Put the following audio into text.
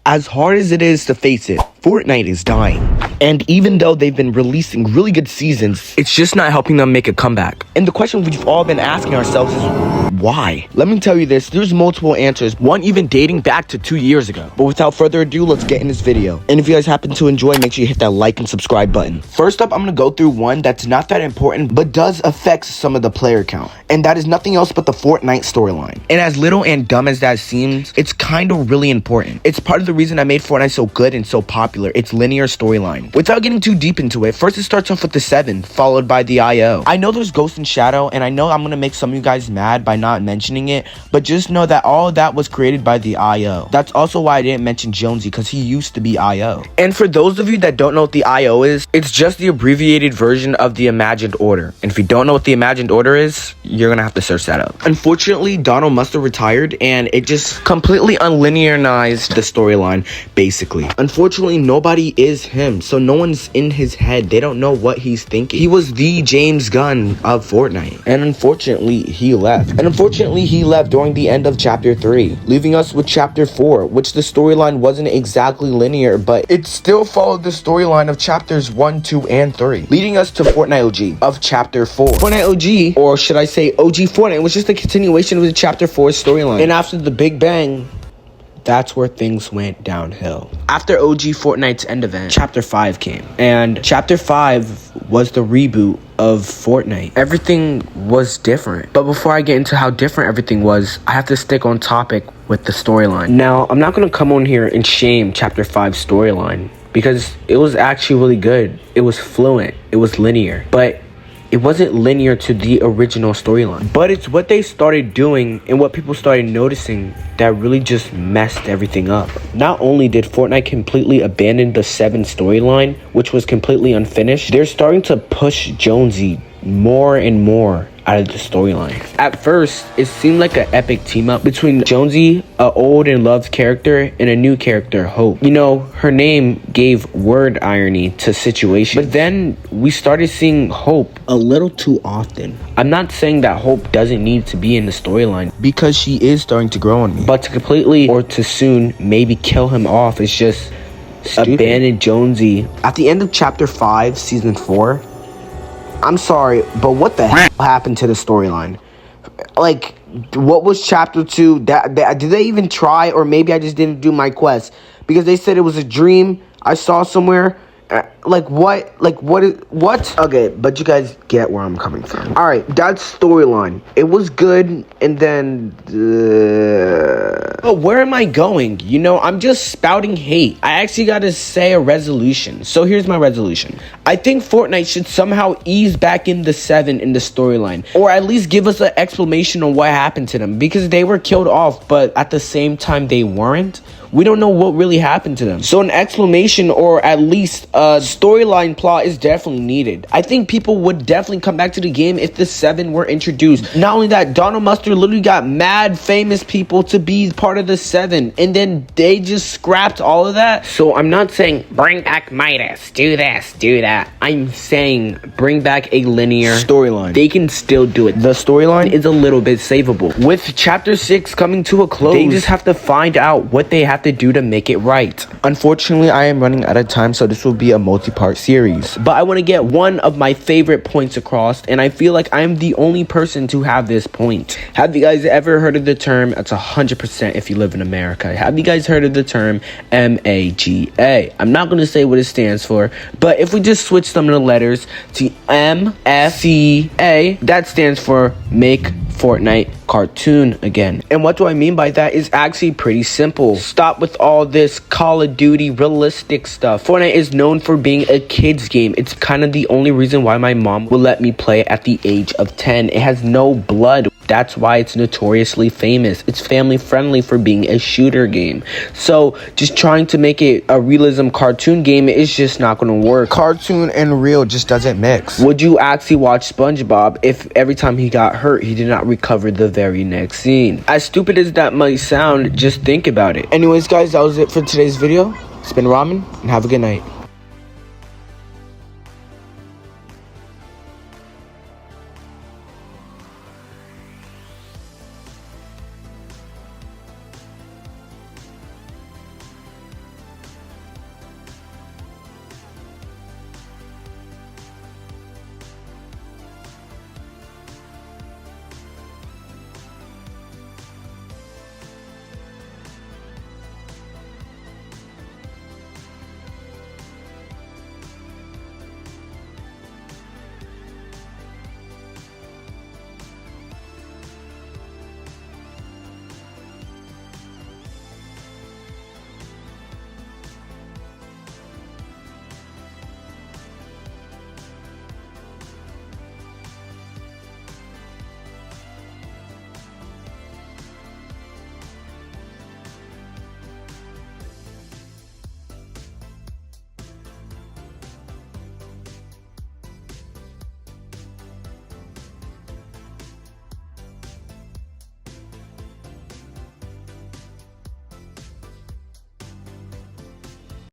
As hard as it is to face it, Fortnite is dying. And even though they've been releasing really good seasons, it's just not helping them make a comeback. And the question we've all been asking ourselves is, why? Let me tell you this, there's multiple answers, one even dating back to 2 years ago. But without further ado, let's get in this video. And if you guys happen to enjoy, make sure you hit that like and subscribe button. First up, I'm gonna go through one that's not that important, but does affect some of the player count. And that is nothing else but the Fortnite storyline. And as little and dumb as that seems, it's kind of really important. It's part of the reason I made Fortnite so good and so popular. It's linear storyline. Without getting too deep into it, first it starts off with the 7, followed by the IO. I know there's Ghost and Shadow, and I know I'm gonna make some of you guys mad by not mentioning it, but just know that all of that was created by the IO. That's also why I didn't mention Jonesy, because he used to be IO. And for those of you that don't know what the IO is, it's just the abbreviated version of the Imagined Order. And if you don't know what the Imagined Order is, you're gonna have to search that up. Unfortunately, Ramen-Master retired, and it just completely unlinearized the storyline, basically. Unfortunately, nobody is him, so no one's in his head. They don't know what he's thinking. He was the James Gunn of Fortnite, and unfortunately, he left. And unfortunately, he left during the end of Chapter 3, leaving us with Chapter 4, which the storyline wasn't exactly linear, but it still followed the storyline of Chapters 1, 2, and 3, leading us to Fortnite OG of Chapter 4. Fortnite OG, or should I say OG Fortnite, was just a continuation of the Chapter 4 storyline. And after the Big Bang, that's where things went downhill. After OG Fortnite's end event, Chapter 5 came. And Chapter 5 was the reboot of Fortnite. Everything was different. But before I get into how different everything was, I have to stick on topic with the storyline. Now, I'm not going to come on here and shame Chapter 5's storyline, because it was actually really good. It was fluent. It was linear. But it wasn't linear to the original storyline. But it's what they started doing and what people started noticing that really just messed everything up. Not only did Fortnite completely abandon the 7 storyline, which was completely unfinished, they're starting to push Jonesy more and more out of the storyline. At first, it seemed like an epic team up between Jonesy, an old and loved character, and a new character, Hope. You know, her name gave word irony to situation. But then we started seeing Hope a little too often. I'm not saying that Hope doesn't need to be in the storyline, because she is starting to grow on me. But to completely or to soon maybe kill him off is just stupid. Abandon Jonesy. At the end of Chapter 5, Season 4, I'm sorry, but what the hell happened to the storyline? Like, what was Chapter 2? Did they even try? Or maybe I just didn't do my quest, because they said it was a dream I saw somewhere. What? Okay, but you guys get where I'm coming from. Alright, that's storyline. It was good, and then but where am I going? You know, I'm just spouting hate. I actually gotta say a resolution. So here's my resolution. I think Fortnite should somehow ease back in the 7 in the storyline, or at least give us an explanation on what happened to them, because they were killed off, but at the same time they weren't. We don't know what really happened to them. So an explanation, or at least a storyline plot, is definitely needed. I think people would definitely come back to the game if the 7 were introduced. Not only that, Ramen-Master literally got mad famous people to be part of the 7, and then they just scrapped all of that. So I'm not saying bring back Midas, do this, do that. I'm saying bring back a linear storyline. They can still do it. The storyline is a little bit savable. With Chapter 6 coming to a close, they just have to find out what they have to do to make it right. Unfortunately, I am running out of time, so this will be a multi-part series. But I want to get one of my favorite points across, and I feel like I'm the only person to have this point. Have you guys ever heard of the term, that's 100% if you live in America, have you guys heard of the term MAGA? I'm not going to say what it stands for, but if we just switch some of the letters to MFCA, that stands for Make Fortnite Cartoon Again. And what do I mean by that is actually pretty simple. Stop with all this Call of Duty realistic stuff. Fortnite is known for being a kid's game. It's kind of the only reason why my mom will let me play at the age of 10. It has no blood. That's why it's notoriously famous. It's family friendly for being a shooter game. So just trying to make it a realism cartoon game is just not going to work. Cartoon and real just doesn't mix. Would you actually watch SpongeBob if every time he got hurt, he did not recover the very next scene? As stupid as that might sound, just think about it. Anyways, guys, that was it for today's video. It's been Ramen, and have a good night.